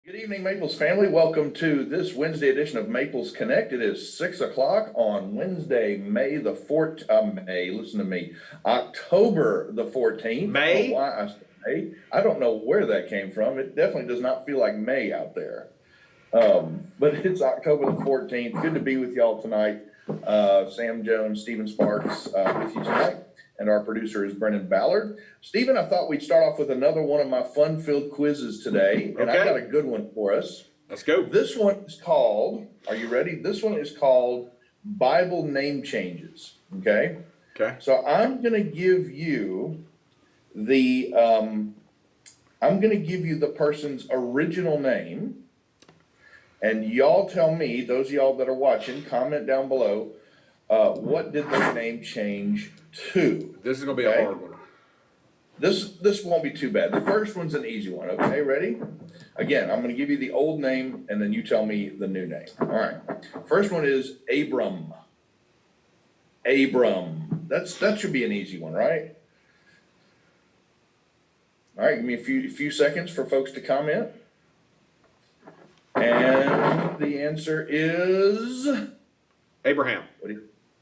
Good evening, Maples family. Welcome to this Wednesday edition of Maples Connect. It is 6 o'clock on Wednesday, October the 14th. May? I don't know why I said May. I don't know where that came from. It definitely does not feel like May out there. But it's October the 14th. Good to be with y'all tonight. Sam Jones, Stephen Sparks with you tonight. And our producer is Brennan Ballard. Stephen, I thought we'd start off with another one of my fun-filled quizzes today. And I've got a good one for us. Let's go. This one is called, are you ready? This one is called Bible Name Changes, okay? Okay. So I'm gonna give you the, person's original name. And y'all tell me, those of y'all that are watching, comment down below, what did their name change to? This is gonna be a hard one. This won't be too bad. The first one's an easy one, okay, ready? Again, I'm gonna give you the old name and then you tell me the new name. All right, first one is Abram. Abram, that should be an easy one, right? All right, give me a few seconds for folks to comment. And the answer is Abraham.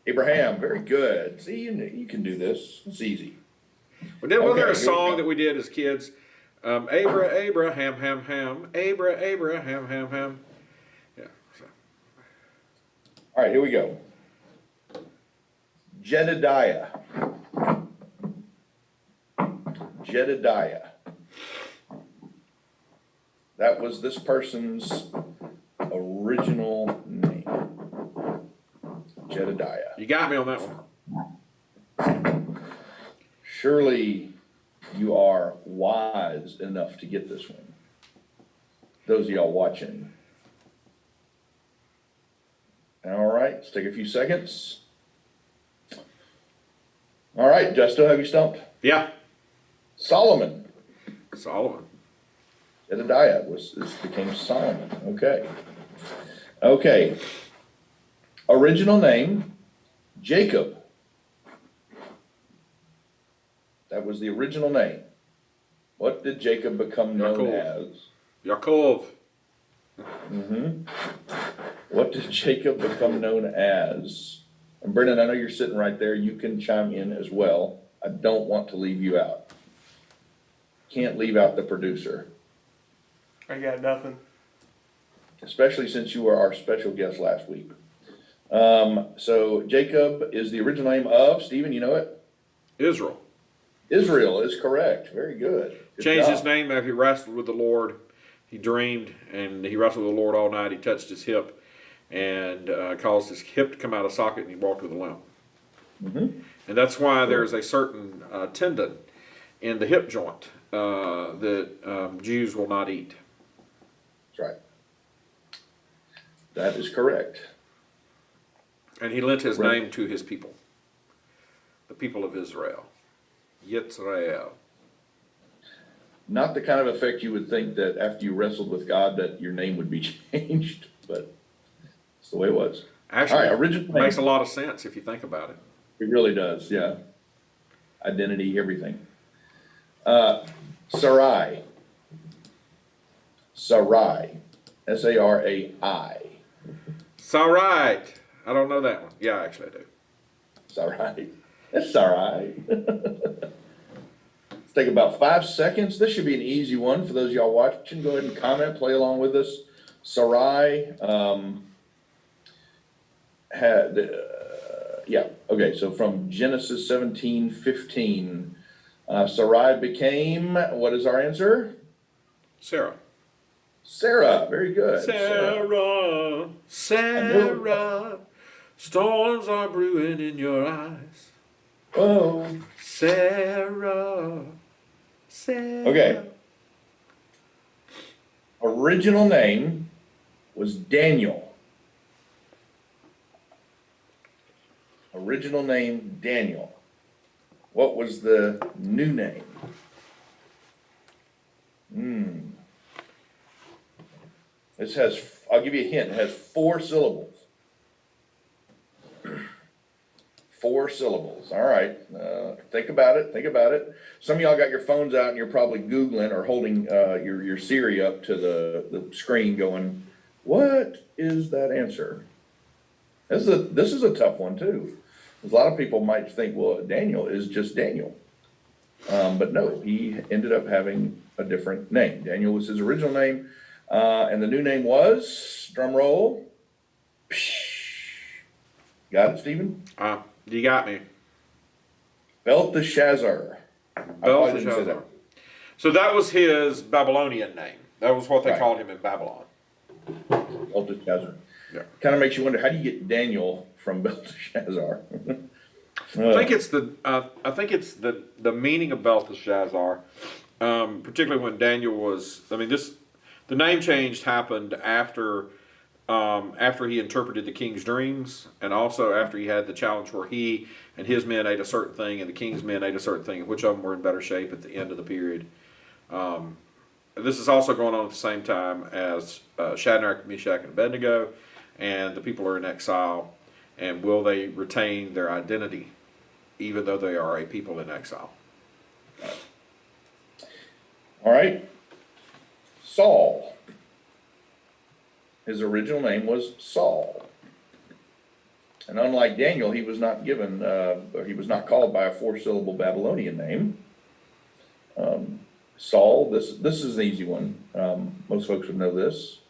Abraham, very good. See, you can do this. It's easy. Wasn't there a song that we did as kids? Abraham, ham. Abraham, ham. Yeah. So. All right, here we go. Jedediah. Jedediah. That was this person's original name. Jedediah. You got me on that one. Surely you are wise enough to get this one. Those of y'all watching. All right, let's take a few seconds. All right, Justo, have you stumped? Yeah. Solomon. Jedediah became Solomon. Okay. Okay. Original name, Jacob. That was the original name. What did Jacob become known as? Yaakov. What did Jacob become known as? And Brennan, I know you're sitting right there. You can chime in as well. I don't want to leave you out. Can't leave out the producer. I got nothing. Especially since you were our special guest last week. So Jacob is the original name of, Stephen, you know it? Israel. Israel is correct. Very good. Changed his name after he wrestled with the Lord. He dreamed and he wrestled with the Lord all night. He touched his hip and caused his hip to come out of socket and he walked with a limp. And that's why there's a certain tendon in the hip joint that Jews will not eat. That's right. That is correct. And he lent his name to his people, the people of Israel. Yitzrael. Not the kind of effect you would think that after you wrestled with God that your name would be changed, but it's the way it was. Actually, all right, original it makes a lot of sense if you think about it. It really does, yeah. Identity, everything. Sarai. Sarai. S-A-R-A-I. Sarai. I don't know that one. Yeah, actually I do. Sarai. That's Sarai. Let's take about 5 seconds. This should be an easy one for those of y'all watching. Go ahead and comment, play along with us. Sarai okay, so from Genesis 17:15, Sarai became, what is our answer? Sarah. Sarah, very good. Sarah, storms are brewing in your eyes. Oh. Sarah. Okay. Original name was Daniel. Original name, Daniel. What was the new name? This has, I'll give you a hint, it has 4 syllables. 4 syllables, all right. Think about it. Think about it. Some of y'all got your phones out and you're probably Googling or holding your Siri up to the screen going, what is that answer? This is a tough one too. A lot of people might think, well, Daniel is just Daniel. But no, he ended up having a different name. Daniel was his original name, and the new name was, drum roll. Got it, Stephen? You got me. Belteshazzar. Belteshazzar. So that was his Babylonian name. That was what they Right. called him in Babylon. Belteshazzar. Yeah. Kind of makes you wonder, how do you get Daniel from Belteshazzar? I think it's the meaning of Belteshazzar, particularly when Daniel was. I mean, the name change happened after he interpreted the king's dreams, and also after he had the challenge where he and his men ate a certain thing, and the king's men ate a certain thing, and which of them were in better shape at the end of the period. This is also going on at the same time as Shadrach, Meshach, and Abednego, and the people are in exile. And will they retain their identity, even though they are a people in exile? All right. Saul. His original name was Saul. And unlike Daniel, he was not given, or he was not called by a 4-syllable Babylonian name. Saul, this is an easy one. Most folks would know this.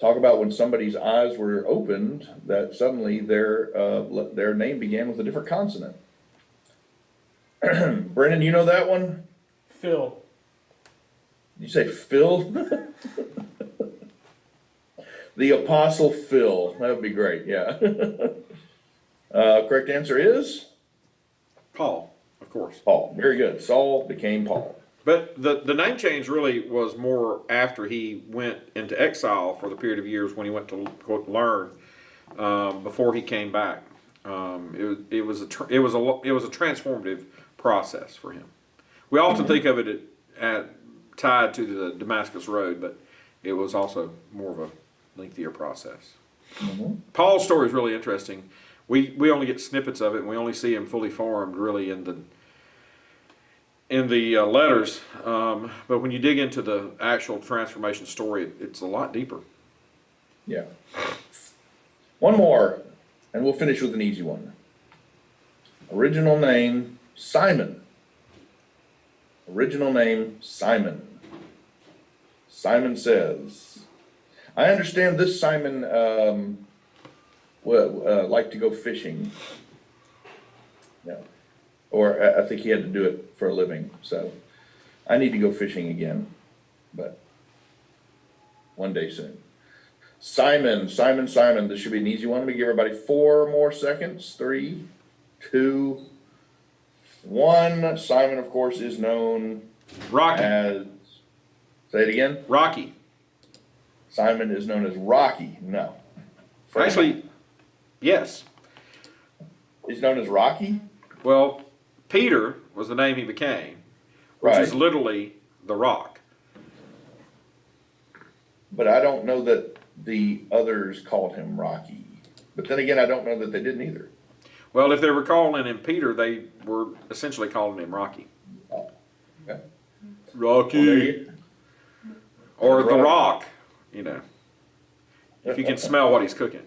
Talk about when somebody's eyes were opened, that suddenly their name began with a different consonant. Brennan, you know that one? Phil. Did you say Phil? The Apostle Phil. That would be great, yeah. Correct answer is? Paul, of course. Paul. Very good. Saul became Paul. But the name change really was more after he went into exile for the period of years when he went to learn before he came back. It was a transformative process for him. We often think of it tied to the Damascus Road, but it was also more of a lengthier process. Paul's story is really interesting. We only get snippets of it, and we only see him fully formed really in the letters, but when you dig into the actual transformation story, it's a lot deeper. Yeah. One more, and we'll finish with an easy one. Original name, Simon. Original name, Simon. Simon says, I understand this Simon liked to go fishing. Yeah. Or I think he had to do it for a living. So I need to go fishing again, but one day soon. Simon. This should be an easy one. Let me give everybody 4 more seconds. 3, 2, 1. Simon, of course, is known Rocky. as, say it again. Rocky. Simon is known as Rocky. No. Actually, yes. He's known as Rocky? Well, Peter was the name he became, which is literally the rock. But I don't know that the others called him Rocky. But then again, I don't know that they didn't either. Well, if they were calling him Peter, they were essentially calling him Rocky. Oh, okay. Rocky. Or the Rock, if you can smell what he's cooking.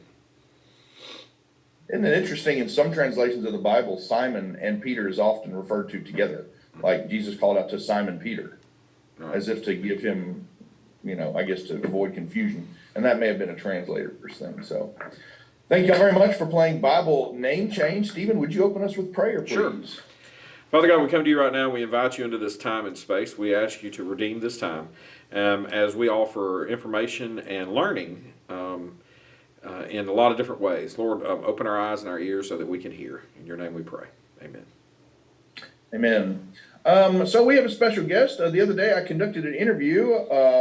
Isn't it interesting, in some translations of the Bible, Simon and Peter is often referred to together. Like Jesus called out to Simon Peter, as if to give him, I guess to avoid confusion. And that may have been a translator's thing. So thank you all very much for playing Bible Name Change. Stephen, would you open us with prayer, please? Sure. Father God, we come to you right now. We invite you into this time and space. We ask you to redeem this time as we offer information and learning in a lot of different ways. Lord, open our eyes and our ears so that we can hear. In your name we pray. Amen. Amen. So we have a special guest. The other day I conducted an interview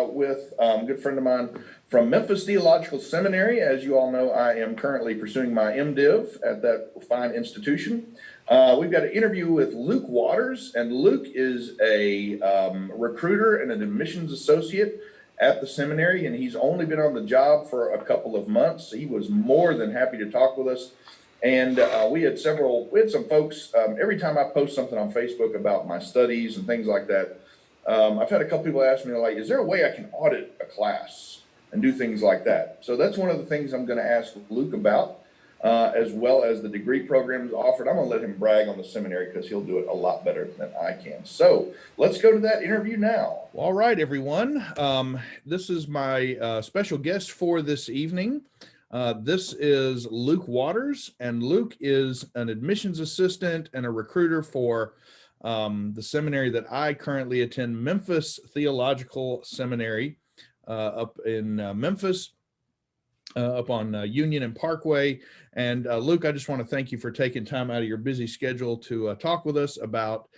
with a good friend of mine from Memphis Theological Seminary. As you all know, I am currently pursuing my MDiv at that fine institution. We've got an interview with Luke Waters, and Luke is a recruiter and an admissions associate at the seminary, and he's only been on the job for a couple of months. He was more than happy to talk with us And we had some folks, every time I post something on Facebook about my studies and things like that, I've had a couple people ask me, like, is there a way I can audit a class and do things like that? So that's one of the things I'm going to ask Luke about, as well as the degree programs offered. I'm going to let him brag on the seminary because he'll do it a lot better than I can. So let's go to that interview now. All right, everyone. This is my special guest for this evening. This is Luke Waters, and Luke is an admissions assistant and a recruiter for the seminary that I currently attend, Memphis Theological Seminary, up in Memphis, up on Union and Parkway. And Luke, I just want to thank you for taking time out of your busy schedule to talk with us about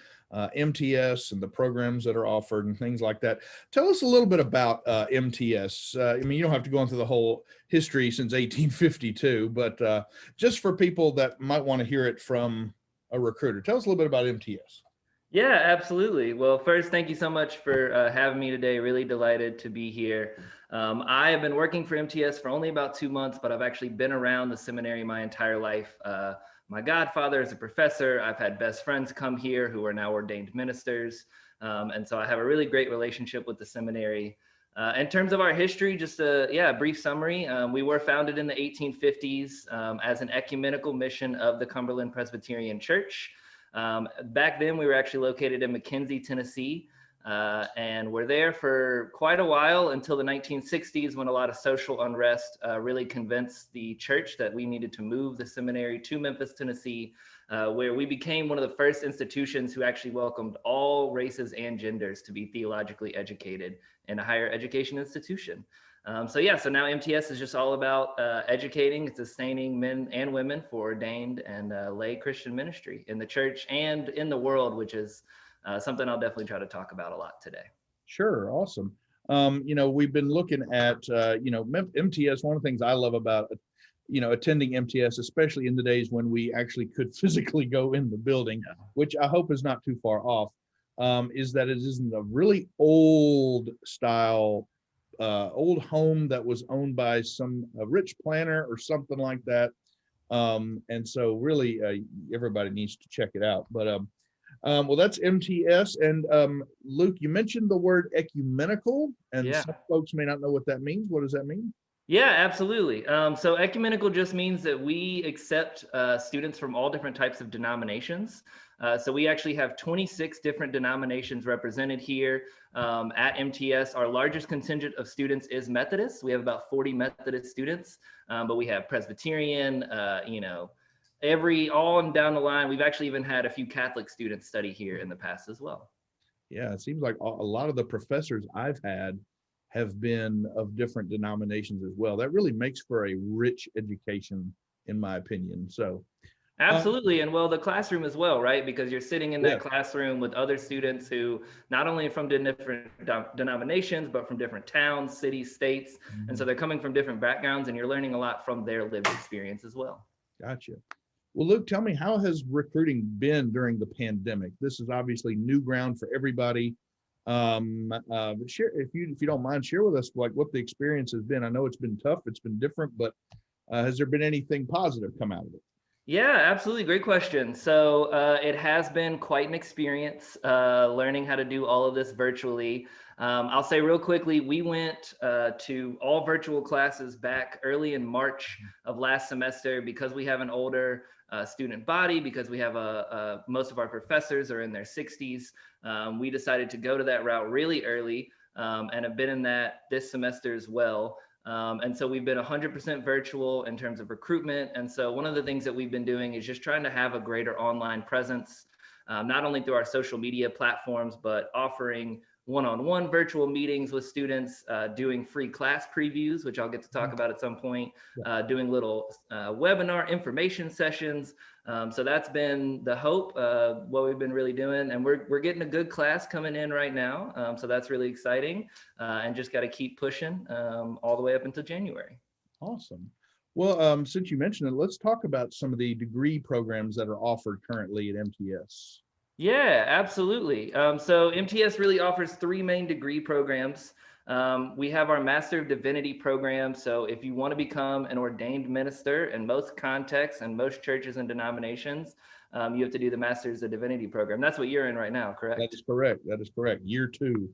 MTS and the programs that are offered and things like that. Tell us a little bit about MTS. I mean, you don't have to go into the whole history since 1852, but just for people that might want to hear it from a recruiter, tell us a little bit about MTS. Yeah, absolutely. Well, first, thank you so much for having me today. Really delighted to be here. I have been working for MTS for only about 2 months, but I've actually been around the seminary my entire life. My godfather is a professor. I've had best friends come here who are now ordained ministers. And so I have a really great relationship with the seminary. In terms of our history, just a brief summary. We were founded in the 1850s as an ecumenical mission of the Cumberland Presbyterian Church. Back then, we were actually located in McKenzie, Tennessee, and we're there for quite a while until the 1960s, when a lot of social unrest really convinced the church that we needed to move the seminary to Memphis, Tennessee, where we became one of the first institutions who actually welcomed all races and genders to be theologically educated in a higher education institution. So now MTS is just all about educating and sustaining men and women for ordained and lay Christian ministry in the church and in the world, which is something I'll definitely try to talk about a lot today. Sure, awesome. We've been looking at, MTS. One of the things I love about, attending MTS, especially in the days when we actually could physically go in the building, which I hope is not too far off, is that it isn't a really old style old home that was owned by a rich planter or something like that. And so really everybody needs to check it out. But well, that's MTS. And Luke, you mentioned the word ecumenical, and some folks may not know what that means. What does that mean? Yeah, absolutely. So ecumenical just means that we accept students from all different types of denominations. So we actually have 26 different denominations represented here at MTS. Our largest contingent of students is Methodist. We have about 40 Methodist students, but we have Presbyterian, all and down the line. We've actually even had a few Catholic students study here in the past as well. Yeah, it seems like a lot of the professors I've had have been of different denominations as well. That really makes for a rich education, in my opinion. So absolutely. And well, the classroom as well, right? Because you're sitting in that classroom with other students who not only from different denominations, but from different towns, cities, states. Mm-hmm. And so they're coming from different backgrounds, and you're learning a lot from their lived experience as well. Gotcha. Well, Luke, tell me, how has recruiting been during the pandemic? This is obviously new ground for everybody. Share, if you don't mind, share with us like what the experience has been. I know it's been tough, it's been different, but has there been anything positive come out of it? Yeah, absolutely. Great question. So it has been quite an experience learning how to do all of this virtually. I'll say real quickly, we went to all virtual classes back early in March of last semester because we have an older student body, because we have most of our professors are in their 60s. We decided to go to that route really early and have been in that this semester as well. And so we've been 100% virtual in terms of recruitment. And so one of the things that we've been doing is just trying to have a greater online presence, not only through our social media platforms, but offering one-on-one virtual meetings with students, doing free class previews, which I'll get to talk about at some point, doing little webinar information sessions. So that's been the hope, what we've been really doing. And we're getting a good class coming in right now. So that's really exciting, and just got to keep pushing all the way up until January. Awesome. Well, since you mentioned it, let's talk about some of the degree programs that are offered currently at MTS. Yeah, absolutely. So MTS really offers 3 main degree programs. We have our Master of Divinity program. So if you want to become an ordained minister, in most contexts and most churches and denominations, you have to do the Masters of Divinity program. That's what you're in right now, correct? That is correct. That is correct. Year 2.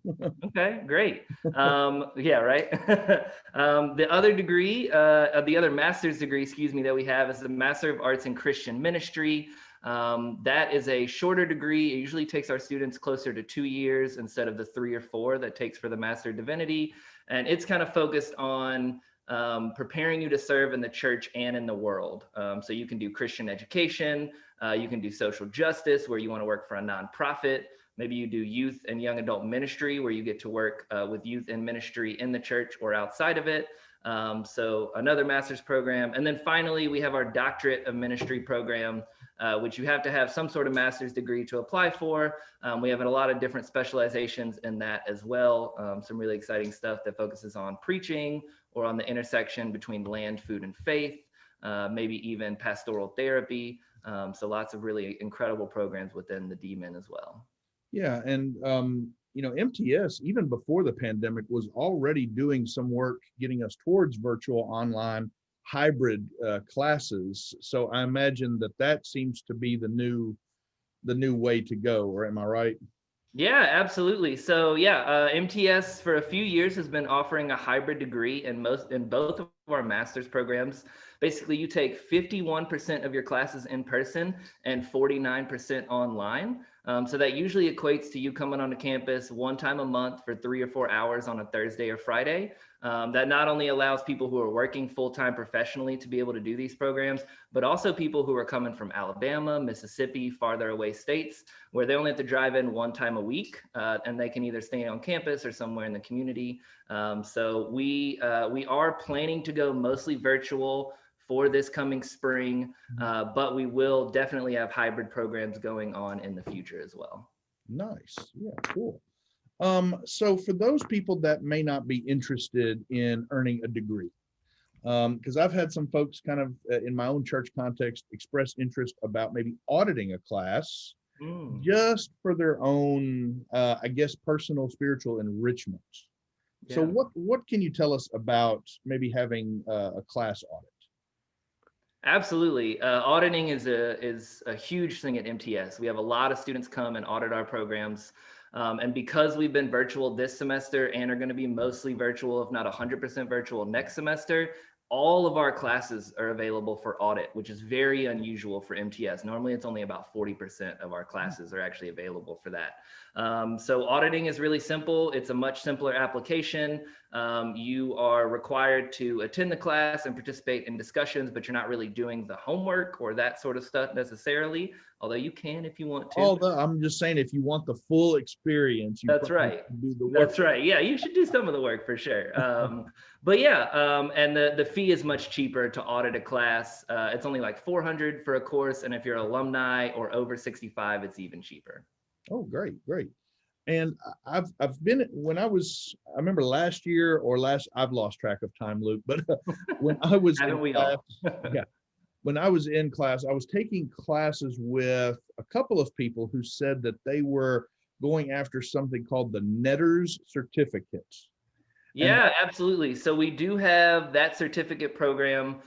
Okay, great. Yeah, right. The other degree, the other master's degree, excuse me, that we have is the Master of Arts in Christian Ministry. That is a shorter degree. It usually takes our students closer to 2 years instead of the 3 or 4 that takes for the Master of Divinity. And it's kind of focused on preparing you to serve in the church and in the world. So you can do Christian education, you can do social justice where you want to work for a nonprofit. Maybe you do youth and young adult ministry where you get to work with youth in ministry in the church or outside of it. So another master's program. And then finally, we have our doctorate of ministry program, which you have to have some sort of master's degree to apply for. We have a lot of different specializations in that as well. Some really exciting stuff that focuses on preaching or on the intersection between land, food, and faith, maybe even pastoral therapy. So lots of really incredible programs within the DMin as well. Yeah, and MTS, even before the pandemic, was already doing some work getting us towards virtual online hybrid classes. So I imagine that seems to be the new way to go, or am I right? Yeah, absolutely. So yeah, MTS for a few years has been offering a hybrid degree in both of our master's programs. Basically, you take 51% of your classes in person and 49% online. So that usually equates to you coming onto campus one time a month for 3 or 4 hours on a Thursday or Friday. That not only allows people who are working full-time professionally to be able to do these programs, but also people who are coming from Alabama, Mississippi, farther away states, where they only have to drive in one time a week, and they can either stay on campus or somewhere in the community. So we are planning to go mostly virtual for this coming spring, but we will definitely have hybrid programs going on in the future as well. Nice. Yeah, cool. So for those people that may not be interested in earning a degree, because I've had some folks kind of in my own church context express interest about maybe auditing a class just for their own, I guess, personal spiritual enrichment. Yeah. So what can you tell us about maybe having a class audit? Absolutely. Auditing is a huge thing at MTS. We have a lot of students come and audit our programs. And because we've been virtual this semester and are going to be mostly virtual, if not 100% virtual next semester, all of our classes are available for audit, which is very unusual for MTS. Normally, it's only about 40% of our classes are actually available for that. So auditing is really simple. It's a much simpler application. You are required to attend the class and participate in discussions, but you're not really doing the homework or that sort of stuff necessarily, although you can if you want to. Although I'm just saying, if you want the full experience, you That's right. do the work. That's right. Yeah, you should do some of the work for sure. But yeah, and the fee is much cheaper to audit a class. It's only like $400 for a course, and if you're alumni or over 65, it's even cheaper. Oh, great. And I've been I remember last year I've lost track of time, Luke, but when I was when I was in class, I was taking classes with a couple of people who said that they were going after something called the Netter's certificate. Yeah, absolutely. So we do have that certificate program,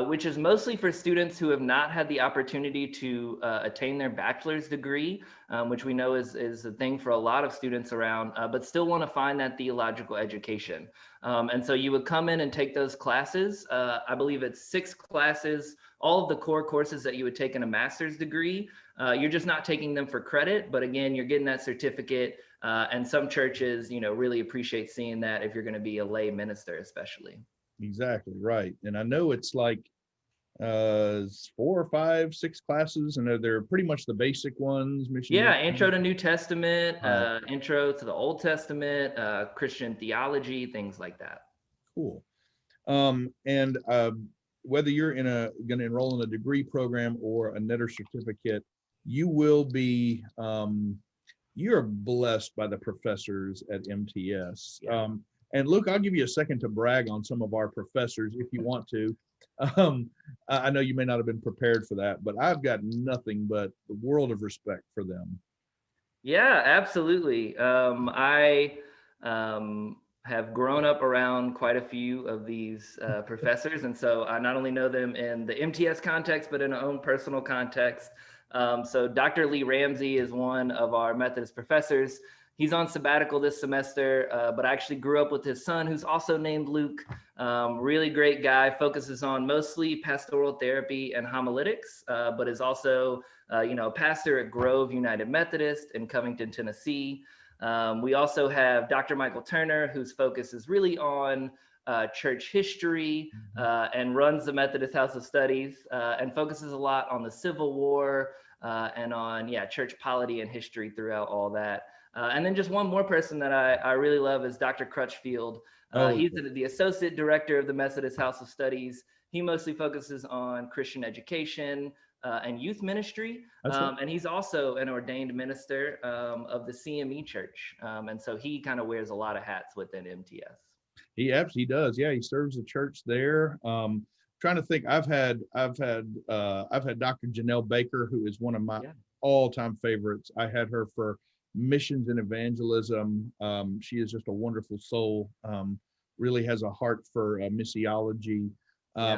which is mostly for students who have not had the opportunity to attain their bachelor's degree, which we know is a thing for a lot of students around, but still want to find that theological education. And so you would come in and take those classes. I believe it's 6 classes, all of the core courses that you would take in a master's degree. You're just not taking them for credit, but again, you're getting that certificate. And some churches, really appreciate seeing that if you're going to be a lay minister, especially. Exactly right. And I know it's like 4 or 5, 6 classes, and they're pretty much the basic ones. Yeah, Intro to New Testament, Intro to the Old Testament, Christian theology, things like that. Cool. And whether you're going to enroll in a degree program or a Netter certificate, you will be you're blessed by the professors at MTS. Yeah. And Luke, I'll give you a second to brag on some of our professors if you want to. I know you may not have been prepared for that, but I've got nothing but the world of respect for them. Yeah, absolutely. have grown up around quite a few of these professors. And so I not only know them in the MTS context, but in our own personal context. So Dr. Lee Ramsey is one of our Methodist professors. He's on sabbatical this semester, but I actually grew up with his son, who's also named Luke. Really great guy, focuses on mostly pastoral therapy and homiletics, but is also, pastor at Grove United Methodist in Covington, Tennessee. We also have Dr. Michael Turner, whose focus is really on church history and runs the Methodist House of Studies and focuses a lot on the Civil War and on, church polity and history throughout all that. And then just one more person that I really love is Dr. Crutchfield. He's the associate director of the Methodist House of Studies. He mostly focuses on Christian education and youth ministry. And he's also an ordained minister of the CME Church. And so he kind of wears a lot of hats within MTS. He absolutely does. Yeah, he serves the church there. Trying to think, I've had Dr. Janelle Baker, who is one of my all-time favorites. I had her for missions and evangelism. She is just a wonderful soul. Really has a heart for missiology.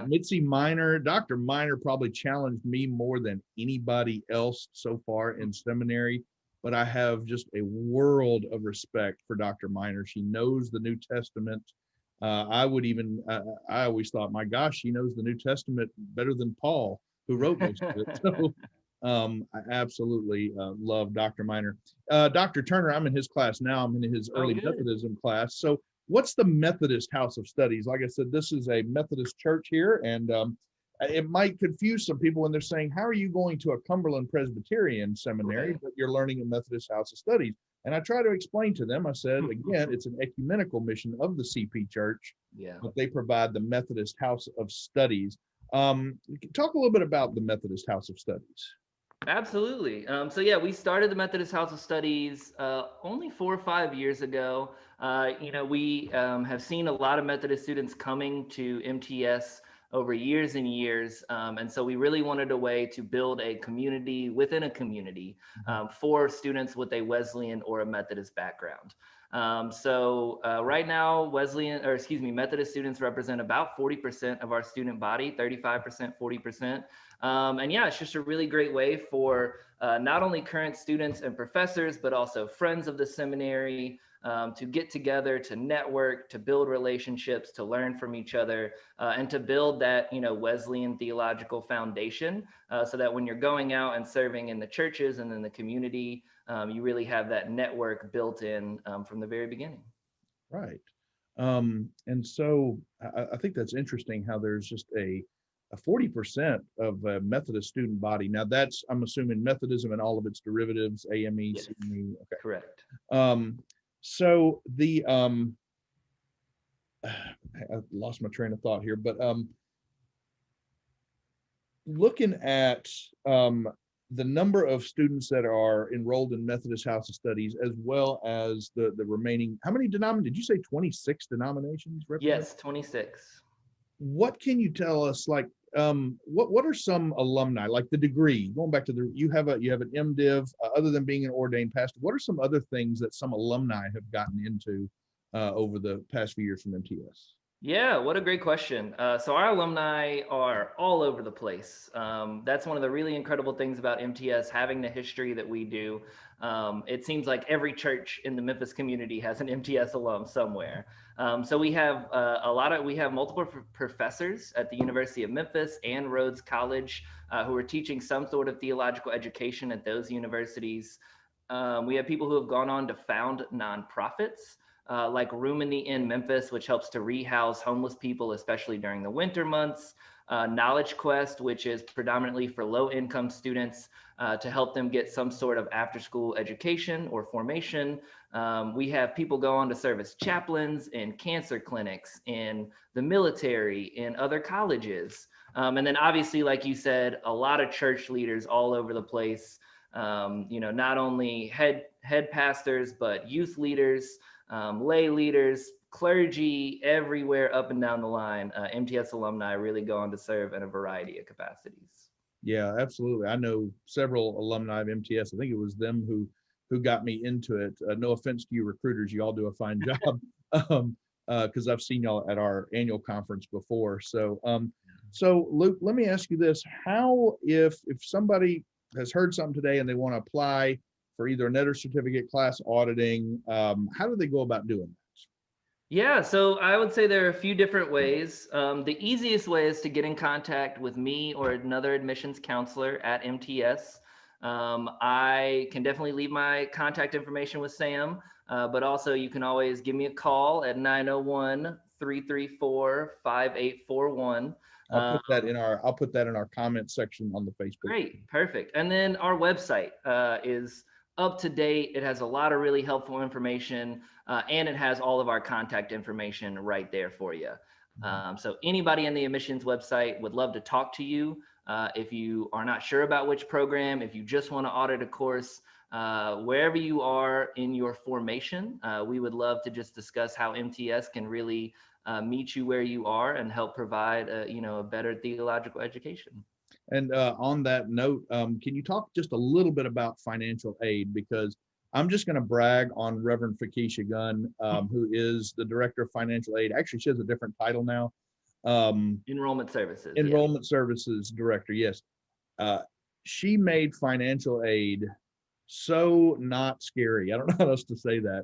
Mitzi Minor, Dr. Minor probably challenged me more than anybody else so far in seminary, but I have just a world of respect for Dr. Minor. She knows the New Testament. I always thought, my gosh, she knows the New Testament better than Paul, who wrote most of it. So I absolutely love Dr. Minor. Dr. Turner, I'm in his class now. I'm in his early Methodism class. So what's the Methodist House of Studies? Like I said, this is a Methodist church here, and it might confuse some people when they're saying, how are you going to a Cumberland Presbyterian seminary, but you're learning a Methodist House of Studies? And I try to explain to them, I said, again, it's an ecumenical mission of the CP Church, but they provide the Methodist House of Studies. Talk a little bit about the Methodist House of Studies. Absolutely. We started the Methodist House of Studies only 4 or 5 years ago. We have seen a lot of Methodist students coming to MTS over years and years. And so we really wanted a way to build a community within a community for students with a Wesleyan or a Methodist background. Right now, Methodist students represent about 40% of our student body, 35%, 40%. It's just a really great way for not only current students and professors, but also friends of the seminary to get together, to network, to build relationships, to learn from each other, and to build that, Wesleyan theological foundation so that when you're going out and serving in the churches and in the community, you really have that network built in from the very beginning. Right. And so I think that's interesting how there's just a 40% of a Methodist student body. Now that's, I'm assuming, Methodism and all of its derivatives, AME, Yes. CME. Okay. Correct. So the I lost my train of thought here, but looking at the number of students that are enrolled in Methodist House of Studies, as well as the remaining, how many denominations? Did you say 26 denominations? Yes, 26. What can you tell us? Like, what are some alumni, like the degree? Going back to you have an MDiv. Other than being an ordained pastor, what are some other things that some alumni have gotten into over the past few years from MTS? Yeah, what a great question. So our alumni are all over the place. That's one of the really incredible things about MTS, having the history that we do. It seems like every church in the Memphis community has an MTS alum somewhere. So we have we have multiple professors at the University of Memphis and Rhodes College who are teaching some sort of theological education at those universities. We have people who have gone on to found nonprofits. Like Room in the Inn Memphis, which helps to rehouse homeless people, especially during the winter months. Knowledge Quest, which is predominantly for low-income students to help them get some sort of after-school education or formation. We have people go on to serve as chaplains in cancer clinics, in the military, in other colleges. And then obviously, like you said, a lot of church leaders all over the place. Not only head pastors, but youth leaders, lay leaders, clergy, everywhere up and down the line. MTS alumni really go on to serve in a variety of capacities. Yeah, absolutely. I know several alumni of MTS. I think it was them who got me into it. No offense to you recruiters, you all do a fine job. because I've seen y'all at our annual conference before. So Luke, let me ask you this: how, if somebody has heard something today and they want to apply for either a net or certificate class auditing, how do they go about doing that? Yeah, so I would say there are a few different ways. The easiest way is to get in contact with me or another admissions counselor at MTS. I can definitely leave my contact information with Sam, but also you can always give me a call at 901-334-5841. I'll put that in our comment section on the Facebook. Great, perfect. And then our website is up to date. It has a lot of really helpful information, and it has all of our contact information right there for you. So anybody in the admissions website would love to talk to you. If you are not sure about which program, if you just want to audit a course, wherever you are in your formation, we would love to just discuss how MTS can really meet you where you are and help provide a better theological education. And on that note, can you talk just a little bit about financial aid? Because I'm just going to brag on Reverend Fakisha Gunn, who is the Director of Financial Aid. Actually, she has a different title now. Enrollment Services. Enrollment Services Director, yes. She made financial aid so not scary. I don't know how else to say that.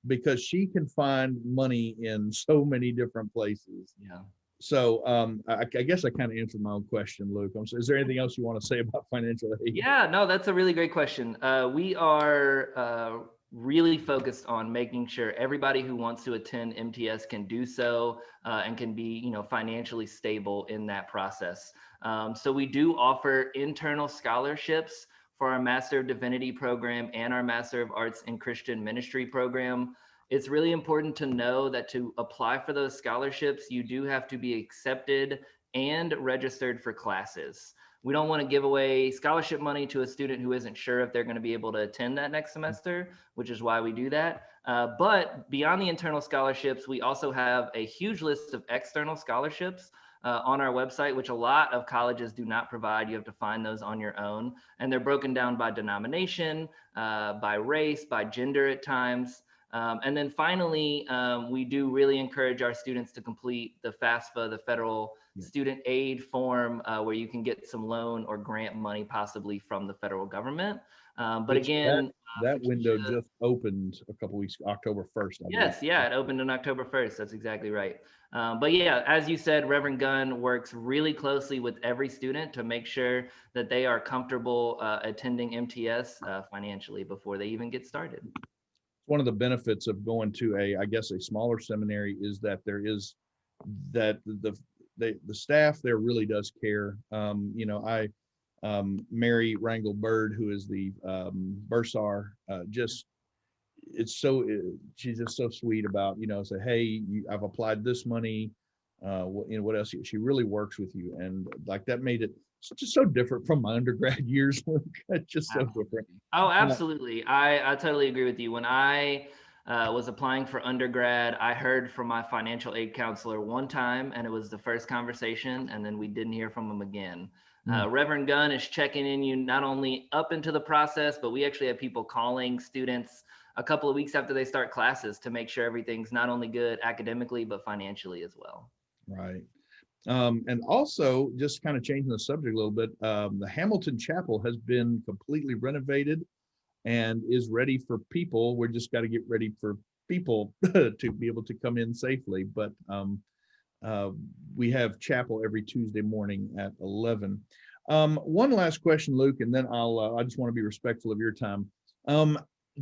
Because she can find money in so many different places. Yeah. So I guess I kind of answered my own question, Luke. Is there anything else you want to say about financial aid? Yeah, no, that's a really great question. We are really focused on making sure everybody who wants to attend MTS can do so and can be, financially stable in that process. So we do offer internal scholarships for our Master of Divinity program and our Master of Arts in Christian Ministry program. It's really important to know that to apply for those scholarships, you do have to be accepted and registered for classes. We don't want to give away scholarship money to a student who isn't sure if they're going to be able to attend that next semester, which is why we do that. But beyond the internal scholarships, we also have a huge list of external scholarships on our website, which a lot of colleges do not provide. You have to find those on your own. And they're broken down by denomination, by race, by gender at times. And then finally, we do really encourage our students to complete the FAFSA, the Federal Student Aid form, where you can get some loan or grant money possibly from the federal government. But again, that window just opened a couple weeks, October 1st. Yes, yeah, it opened on October 1st. That's exactly right. But yeah, as you said, Reverend Gunn works really closely with every student to make sure that they are comfortable attending MTS financially before they even get started. One of the benefits of going to a smaller seminary is that there is that the staff there really does care. Mary Wrangle Bird, who is the bursar, she's just so sweet about, say, hey, I've applied this money. What else? She really works with you, and like that made it just so different from my undergrad years. It's just so different. Oh, absolutely. I totally agree with you. When I was applying for undergrad, I heard from my financial aid counselor one time, and it was the first conversation, and then we didn't hear from him again. Reverend Gunn is checking in you not only up into the process, but we actually have people calling students a couple of weeks after they start classes to make sure everything's not only good academically, but financially as well. Right. And also, just kind of changing the subject a little bit, the Hamilton Chapel has been completely renovated and is ready for people. We're just got to get ready for people to be able to come in safely. But we have chapel every Tuesday morning at 11. One last question, Luke, and then I just want to be respectful of your time.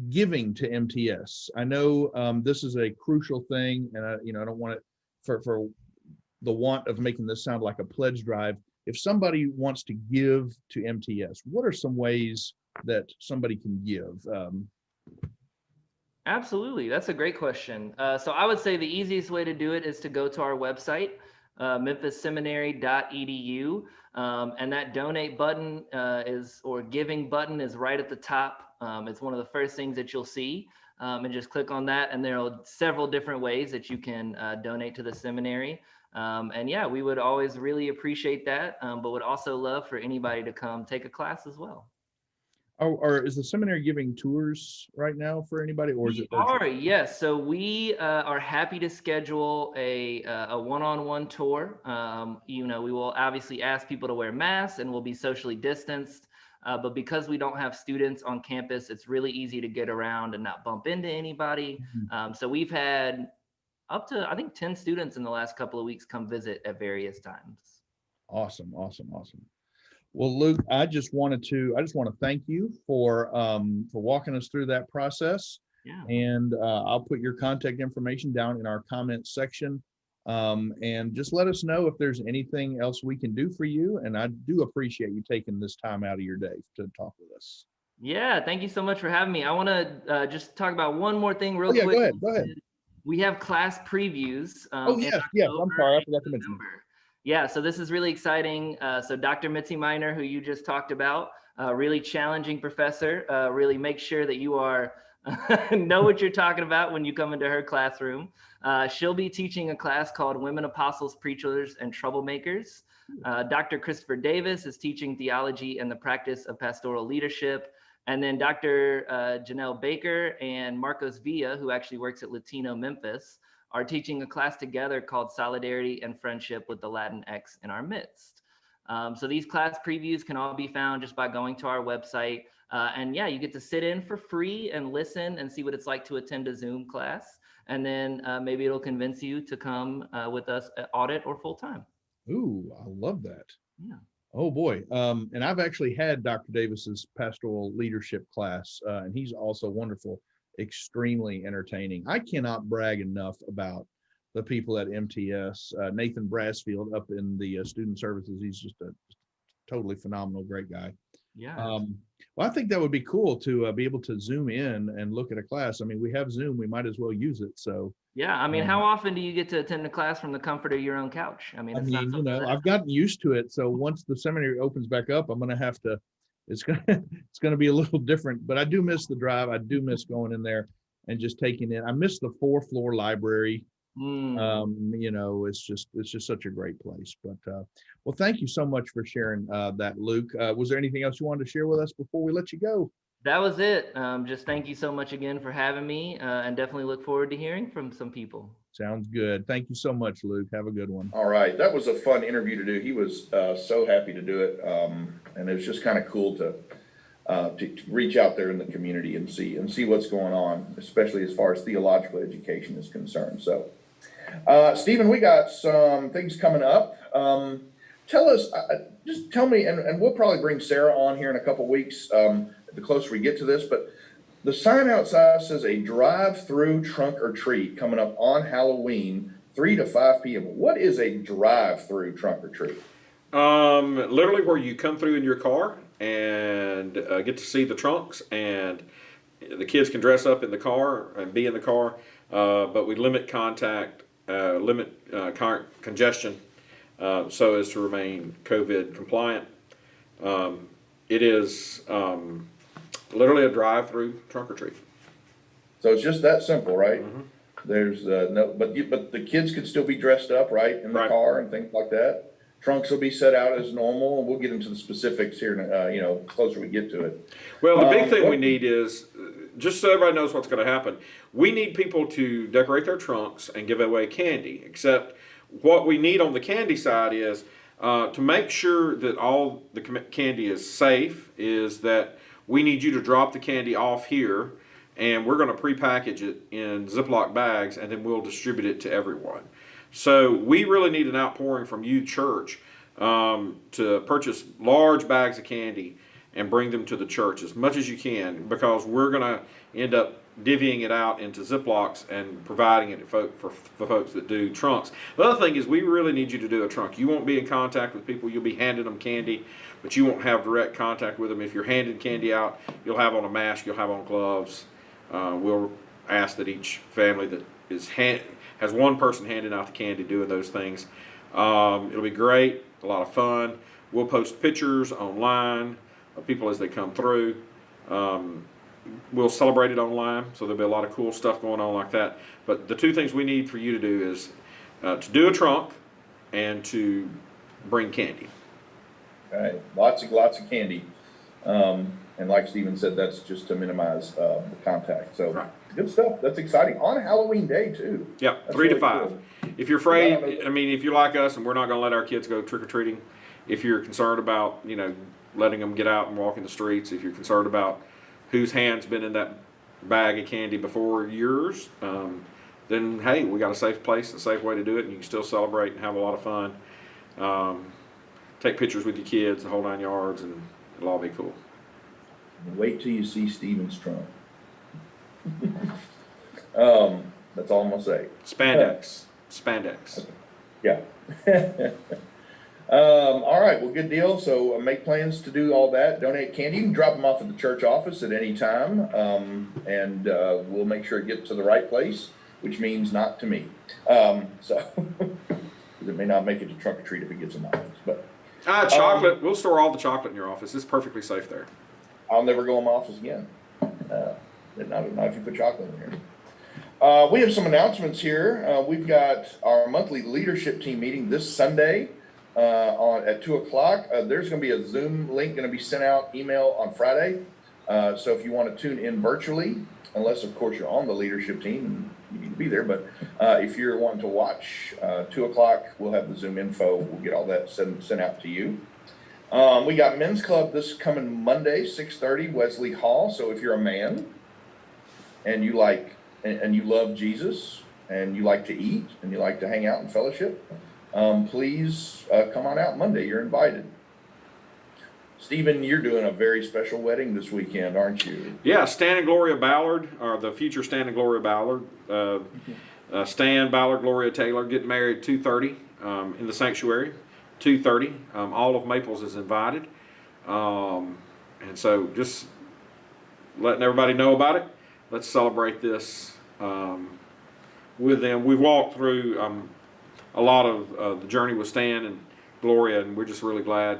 Giving to MTS. I know this is a crucial thing, and I don't want it for the want of making this sound like a pledge drive. If somebody wants to give to MTS, what are some ways that somebody can give? Absolutely. That's a great question. So I would say the easiest way to do it is to go to our website, memphisseminary.edu. And that donate button or giving button is right at the top. It's one of the first things that you'll see. And just click on that. And there are several different ways that you can donate to the seminary. And yeah, we would always really appreciate that, but would also love for anybody to come take a class as well. Or is the seminary giving tours right now for anybody, or is We it virtual? are, yes. So we are happy to schedule a one-on-one tour. We will obviously ask people to wear masks and we'll be socially distanced. But because we don't have students on campus, it's really easy to get around and not bump into anybody. So we've had up to, I think, 10 students in the last couple of weeks come visit at various times. Awesome. Well, Luke, I just want to thank you for walking us through that process. Yeah. And I'll put your contact information down in our comments section. And just let us know if there's anything else we can do for you. And I do appreciate you taking this time out of your day to talk with us. Yeah, thank you so much for having me. I want to just talk about one more thing real quick. Go ahead. We have class previews. Yes. I'm sorry, I forgot to mention. Yeah, so this is really exciting. So Dr. Mitzi Miner, who you just talked about, really challenging professor, really make sure that you are know what you're talking about when you come into her classroom. She'll be teaching a class called Women Apostles, Preachers, and Troublemakers. Dr. Christopher Davis is teaching theology and the practice of pastoral leadership. And then Dr. Janelle Baker and Marcos Villa, who actually works at Latino Memphis, are teaching a class together called Solidarity and Friendship with the Latinx in Our Midst. So these class previews can all be found just by going to our website. And yeah, you get to sit in for free and listen and see what it's like to attend a Zoom class. And then maybe it'll convince you to come with us at audit or full time. Ooh, I love that. Yeah. Oh boy. And I've actually had Dr. Davis's pastoral leadership class, and he's also wonderful, extremely entertaining. I cannot brag enough about the people at MTS. Nathan Brasfield up in the student services, he's just a totally phenomenal, great guy. Yeah. Well, I think that would be cool to be able to zoom in and look at a class. I mean, we have Zoom, we might as well use it. So yeah, I mean, how often do you get to attend a class from the comfort of your own couch? I mean, I've gotten used to it. So once the seminary opens back up, I'm going to have to, it's going to be a little different, but I do miss the drive. I do miss going in there and just taking it. I miss the 4-floor library. It's just such a great place. But well, thank you so much for sharing that, Luke. Was there anything else you wanted to share with us before we let you go? That was it. Just thank you so much again for having me, and definitely look forward to hearing from some people. Sounds good. Thank you so much, Luke. Have a good one. All right, that was a fun interview to do. He was so happy to do it, and it was just kind of cool to reach out there in the community and see what's going on, especially as far as theological education is concerned. So, Stephen, we got some things coming up. Tell me, and we'll probably bring Sarah on here in a couple weeks, the closer we get to this, but the sign outside says a drive-through trunk or treat coming up on Halloween, 3 to 5 p.m. What is a drive-through trunk or treat? Literally where you come through in your car and get to see the trunks, and the kids can dress up in the car and be in the car, but we limit contact, congestion, so as to remain COVID compliant. It is literally a drive-through trunk or treat. So it's just that simple, right? Mm-hmm. There's but the kids could still be dressed up, right, in the car and things like that. Trunks will be set out as normal, and we'll get into the specifics here, closer we get to it. Well, the big thing we need is, just so everybody knows what's going to happen, we need people to decorate their trunks and give away candy, except what we need on the candy side is to make sure that all the candy is safe, is that we need you to drop the candy off here, and we're going to pre-package it in Ziploc bags, and then we'll distribute it to everyone. So we really need an outpouring from you, church, to purchase large bags of candy and bring them to the church as much as you can, because we're going to end up divvying it out into Ziplocs and providing it for folks that do trunks. The other thing is we really need you to do a trunk. You won't be in contact with people. You'll be handing them candy, but you won't have direct contact with them. If you're handing candy out, you'll have on a mask, you'll have on gloves. We'll ask that each family that has one person handing out the candy doing those things. It'll be great, a lot of fun. We'll post pictures online of people as they come through. We'll celebrate it online, so there'll be a lot of cool stuff going on like that. But the two things we need for you to do is to do a trunk and to bring candy. All right, lots of candy. And like Stephen said, that's just to minimize, the contact. So Right. good stuff. That's exciting. On Halloween Day too. Yeah, That's 3 to really 5. cool. If you're I afraid, don't know. I mean, if you're like us and we're not going to let our kids go trick or treating, if you're concerned about, letting them get out and walk in the streets, if you're concerned about whose hand's been in that bag of candy before yours, then hey, we got a safe place, a safe way to do it, and you can still celebrate and have a lot of fun. Take pictures with your kids, the whole 9 yards, and it'll all be cool. Wait till you see Stephen's trunk. That's all I'm gonna say. Spandex. Yeah. All right, well, good deal. So make plans to do all that. Donate candy. You can drop them off at the church office at any time. And we'll make sure it gets to the right place, which means not to me. So it may not make it to trunk or treat if it gets in my office, but Chocolate. We'll store all the chocolate in your office. It's perfectly safe there. I'll never go in my office again. Not if you put chocolate in here. We have some announcements here. We've got our monthly leadership team meeting this Sunday at 2 o'clock. There's going to be a Zoom link going to be sent out email on Friday. So if you want to tune in virtually, unless of course you're on the leadership team and you need to be there, but if you're wanting to watch 2 o'clock, we'll have the Zoom info. We'll get all that sent out to you. We got men's club this coming Monday, 6:30, Wesley Hall. So if you're a man and you love Jesus and you like to eat and you like to hang out and fellowship, please come on out Monday. You're invited. Stephen, you're doing a very special wedding this weekend, aren't you? Yeah, Stan and Gloria Ballard, or the future Stan and Gloria Ballard. Stan Ballard, Gloria Taylor, getting married 2:30 in the sanctuary. 2:30. All of Maples is invited. And so just letting everybody know about it. Let's celebrate this with them. We've walked through a lot of the journey with Stan and Gloria, and we're just really glad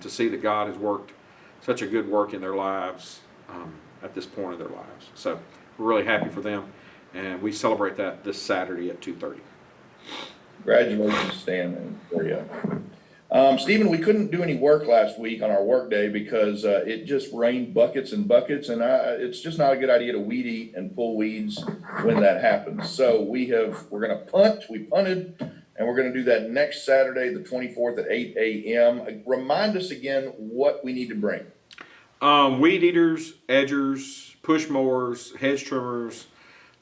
to see that God has worked such a good work in their lives at this point of their lives. So we're really happy for them, and we celebrate that this Saturday at 2:30. Congratulations, Stan and Gloria. Stephen, we couldn't do any work last week on our work day because it just rained buckets and buckets, and it's just not a good idea to weed eat and pull weeds when that happens. So we're going to punt. We punted, and we're going to do that next Saturday, the 24th at 8 a.m. Remind us again what we need to bring. Weed eaters, edgers, push mowers, hedge trimmers,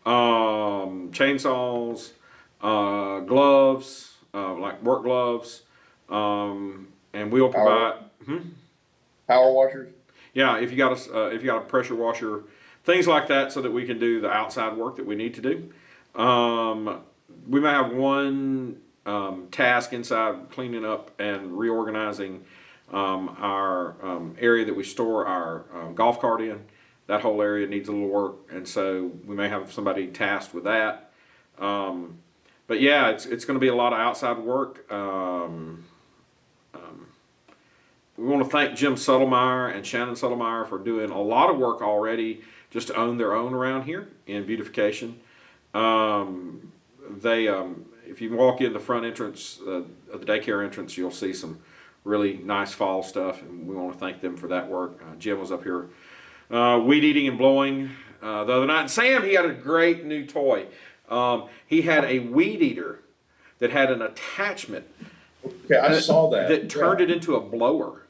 chainsaws, gloves, like work gloves, and we'll provide Power washers. Yeah, if you got a pressure washer, things like that, so that we can do the outside work that we need to do. We may have one task inside, cleaning up and reorganizing our area that we store our golf cart in. That whole area needs a little work, and so we may have somebody tasked with that. But yeah, it's going to be a lot of outside work. We want to thank Jim Suttlemeyer and Shannon Suttlemeyer for doing a lot of work already just to own their own around here in beautification. If you walk in the front entrance of the daycare entrance, you'll see some really nice fall stuff, and we want to thank them for that work. Jim was up here weed eating and blowing the other night. And Sam, he had a great new toy. He had a weed eater that had an attachment. Okay, I saw that. That turned it into a blower.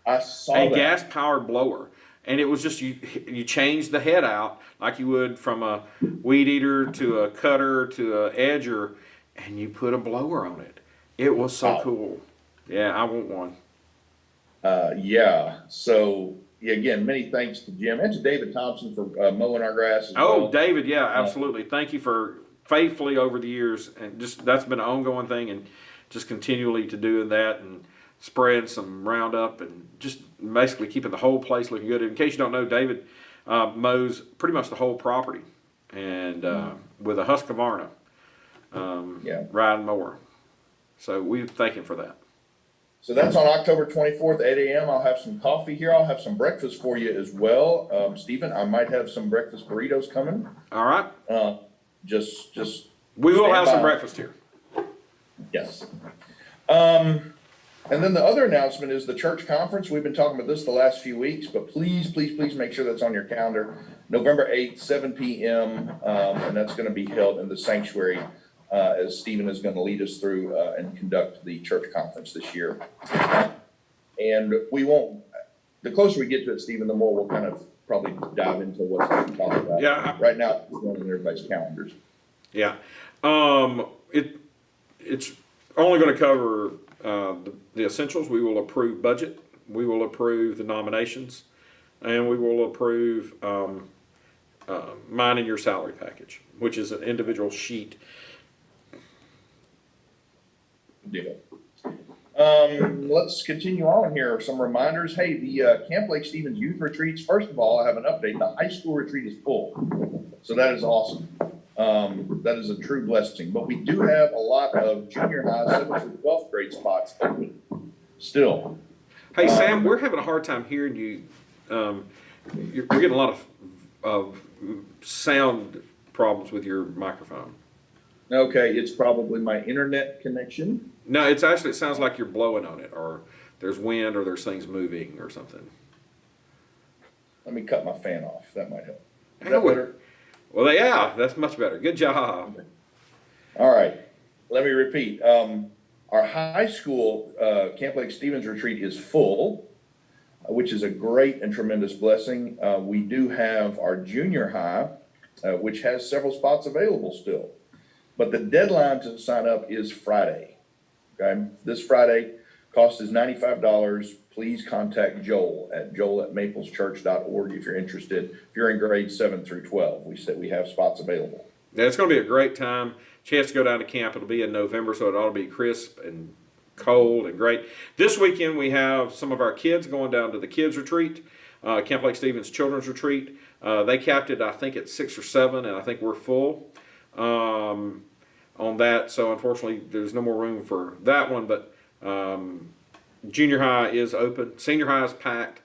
I saw a that. gas-powered blower, and it was just you change the head out like you would from a weed eater to a cutter to a edger, and you put a blower on it. It was so cool. Yeah, I want one. Yeah. So again, many thanks to Jim and to David Thompson for mowing our grass as well. David, yeah, absolutely. Thank you for faithfully over the years, and just that's been an ongoing thing, and just continually to doing that and spraying some Roundup and just basically keeping the whole place looking good. In case you don't know, David mows pretty much the whole property, and with a Husqvarna riding mower. So we thank him for that. So that's on October 24th, 8 a.m. I'll have some coffee here. I'll have some breakfast for you as well. Stephen, I might have some breakfast burritos coming. All right. Just we will have some breakfast here. Yes. And then the other announcement is the church conference. We've been talking about this the last few weeks, but please, please, please make sure that's on your calendar. November 8th, 7 p.m., and that's going to be held in the sanctuary as Stephen is going to lead us through and conduct the church conference this year. And we won't, the closer we get to it, Stephen, the more we'll kind of probably dive into what's going to be talked about. Yeah. Right now, it's going on everybody's calendars. Yeah. It's only going to cover the essentials. We will approve budget. We will approve the nominations, and we will approve mine and your salary package, which is an individual sheet. Deal. Let's continue on here. Some reminders. Hey, the Camp Lake Stevens youth retreats. First of all, I have an update. The high school retreat is full, so that is awesome. That is a true blessing. But we do have a lot of junior high, 7th through 12th grade spots open still. Hey, Sam, we're having a hard time hearing you. We're getting a lot of sound problems with your microphone. Okay, it's probably my internet connection. No, it sounds like you're blowing on it, or there's wind, or there's things moving, or something. Let me cut my fan off. That might help. Is That that would- better? Well, yeah, that's much better. Good job. All right. Let me repeat. Our high school Camp Lake Stevens retreat is full, which is a great and tremendous blessing. We do have our junior high, which has several spots available still. But the deadline to sign up is Friday. Okay, this Friday, cost is $95. Please contact Joel at joel@mapleschurch.org if you're interested. If you're in grades 7 through 12, we said we have spots available. Yeah, it's going to be a great time. Chance to go down to camp. It'll be in November, so it ought to be crisp and cold and great. This weekend, we have some of our kids going down to the kids retreat, Camp Lake Stevens Children's Retreat. They capped it, I think, at 6 or 7, and I think we're full on that. So unfortunately, there's no more room for that one. But junior high is open. Senior high is packed.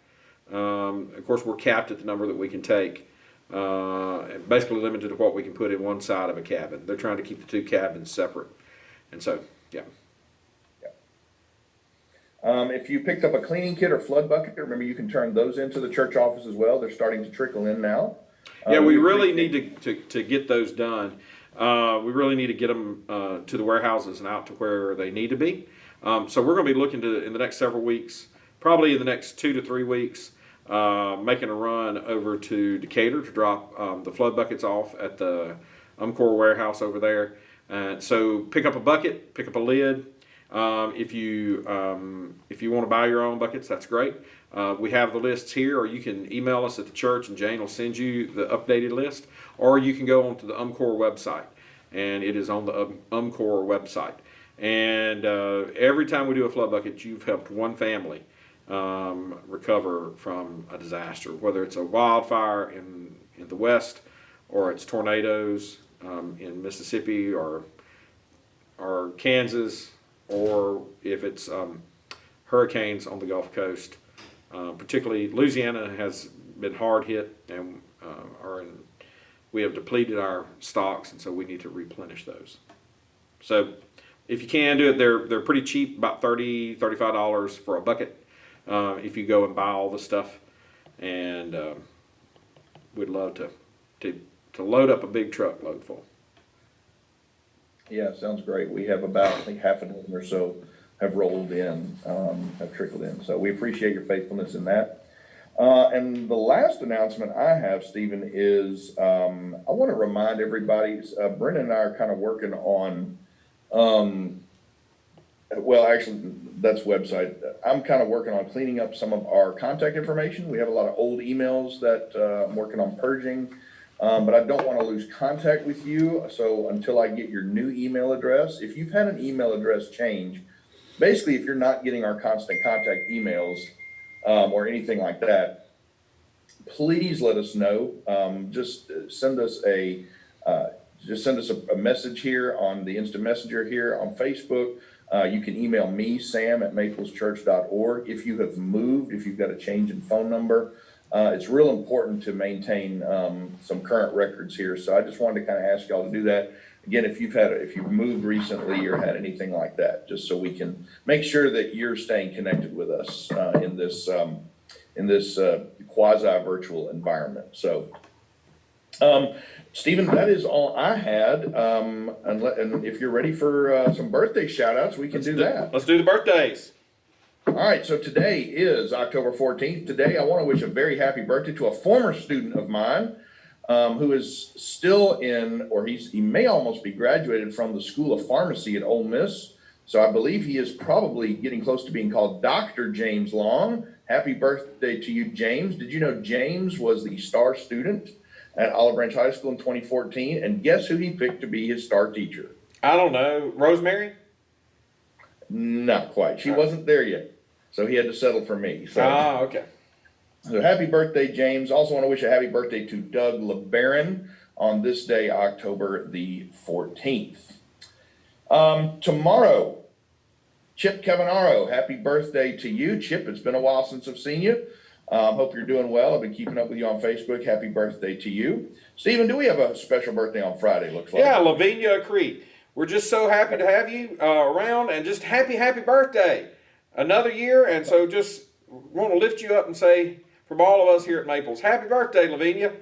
Of course, we're capped at the number that we can take. Basically limited to what we can put in one side of a cabin. They're trying to keep the two cabins separate. And so, yeah. If you picked up a cleaning kit or flood bucket, remember you can turn those into the church office as well. They're starting to trickle in now. Yeah, we really need to get those done. We really need to get them to the warehouses and out to where they need to be. So we're going to be looking to, in the next several weeks, probably in the next 2 to 3 weeks, making a run over to Decatur to drop the flood buckets off at the Umcor warehouse over there. So pick up a bucket, pick up a lid. If you want to buy your own buckets, that's great. We have the lists here, or you can email us at the church and Jane will send you the updated list, or you can go onto the Umcor website, and it is on the Umcor website. And every time we do a flood bucket, you've helped one family recover from a disaster, whether it's a wildfire in the west, or it's tornadoes in Mississippi or Kansas, or if it's hurricanes on the Gulf Coast. Particularly Louisiana has been hard hit, and we have depleted our stocks, and so we need to replenish those. So if you can do it, they're pretty cheap, about $30, $35 for a bucket if you go and buy all the stuff. And we'd love to load up a big truckload full. Yeah, sounds great. We have about, I think, half a dozen or so have rolled in, have trickled in. So we appreciate your faithfulness in that. And the last announcement I have, Stephen, is I want to remind everybody, Brendan and I are kind of working on, well, actually, that's website. I'm kind of working on cleaning up some of our contact information. We have a lot of old emails that I'm working on purging. But I don't want to lose contact with you. So until I get your new email address, if you've had an email address change, basically, if you're not getting our constant contact emails or anything like that, please let us know. Just send us a message here on the instant messenger here on Facebook. You can email me, Sam, at mapleschurch.org. If you have moved, if you've got a change in phone number, it's real important to maintain some current records here. So I just wanted to kind of ask y'all to do that. again, if you've moved recently or had anything like that, just so we can make sure that you're staying connected with us in this quasi-virtual environment. So, Stephen, that is all I had. And if you're ready for some birthday shout outs, we can do that. Let's do the birthdays. All right, so today is October 14th. Today, I want to wish a very happy birthday to a former student of mine who is still in, or he may almost be graduated from the School of Pharmacy at Ole Miss. So I believe he is probably getting close to being called Dr. James Long. Happy birthday to you, James. Did you know James was the star student at Olive Branch High School in 2014? And guess who he picked to be his star teacher? I don't know. Rosemary? Not quite. She wasn't there yet. So he had to settle for me. So, Okay. So happy birthday, James. Also want to wish a happy birthday to Doug LeBaron on this day, October the 14th. Tomorrow, Chip Cavanaro, happy birthday to you. Chip, it's been a while since I've seen you. Hope you're doing well. I've been keeping up with you on Facebook. Happy birthday to you. Stephen, do we have a special birthday on Friday, looks like? Yeah, Lavinia Creek. We're just so happy to have you around, and just happy birthday. Another year, and so just want to lift you up and say, from all of us here at Maples, happy birthday, Lavinia.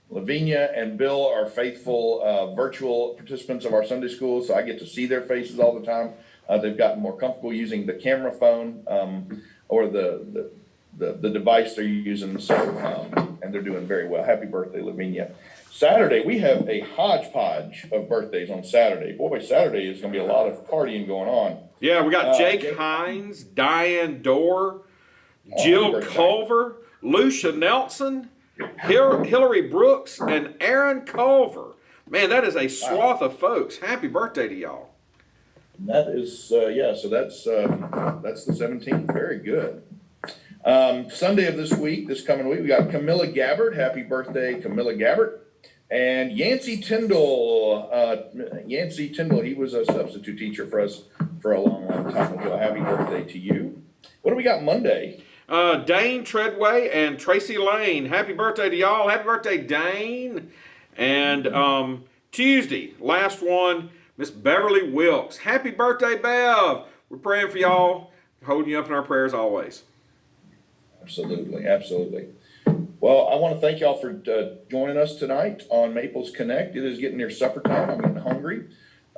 Lavinia and Bill are faithful virtual participants of our Sunday school, so I get to see their faces all the time. They've gotten more comfortable using the camera phone or the device they're using, so and they're doing very well. Happy birthday, Lavinia. Saturday, we have a hodgepodge of birthdays on Saturday. Boy, Saturday is going to be a lot of partying going on. Yeah, we got Jake Hines, Diane Dorr, Jill Culver, Lucia Nelson, Hillary Brooks, and Aaron Culver. Man, that is a swath of folks. Happy birthday to y'all. That is, yeah, so that's the 17th. Very good. Sunday of this coming week, we got Camilla Gabbard. Happy birthday, Camilla Gabbard. And Yancey Tyndall, he was a substitute teacher for us for a long time ago. Happy birthday to you. What do we got Monday? Dane Treadway and Tracy Lane. Happy birthday to y'all. Happy birthday, Dane. And Tuesday, last one, Miss Beverly Wilkes. Happy birthday, Bev. We're praying for y'all, holding you up in our prayers always. Absolutely, absolutely. Well, I want to thank y'all for joining us tonight on Maples Connect. It is getting near supper time. I'm getting hungry.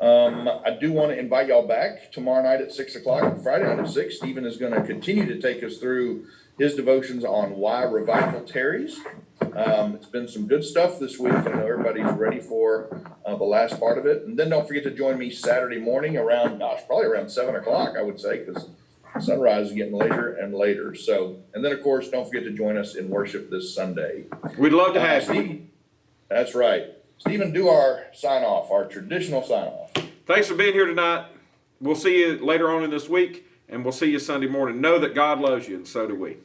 I do want to invite y'all back tomorrow night at 6 o'clock and Friday night at 6. Stephen is going to continue to take us through his devotions on why revival tarries. It's been some good stuff this week. I know everybody's ready for the last part of it. And then don't forget to join me Saturday morning around, probably around 7 o'clock, I would say, because sunrise is getting later and later. So, and then of course, don't forget to join us in worship this Sunday. We'd love to have you. Steve, that's right. Stephen, do our sign off, our traditional sign off. Thanks for being here tonight. We'll see you later on in this week, and we'll see you Sunday morning. Know that God loves you, and so do we.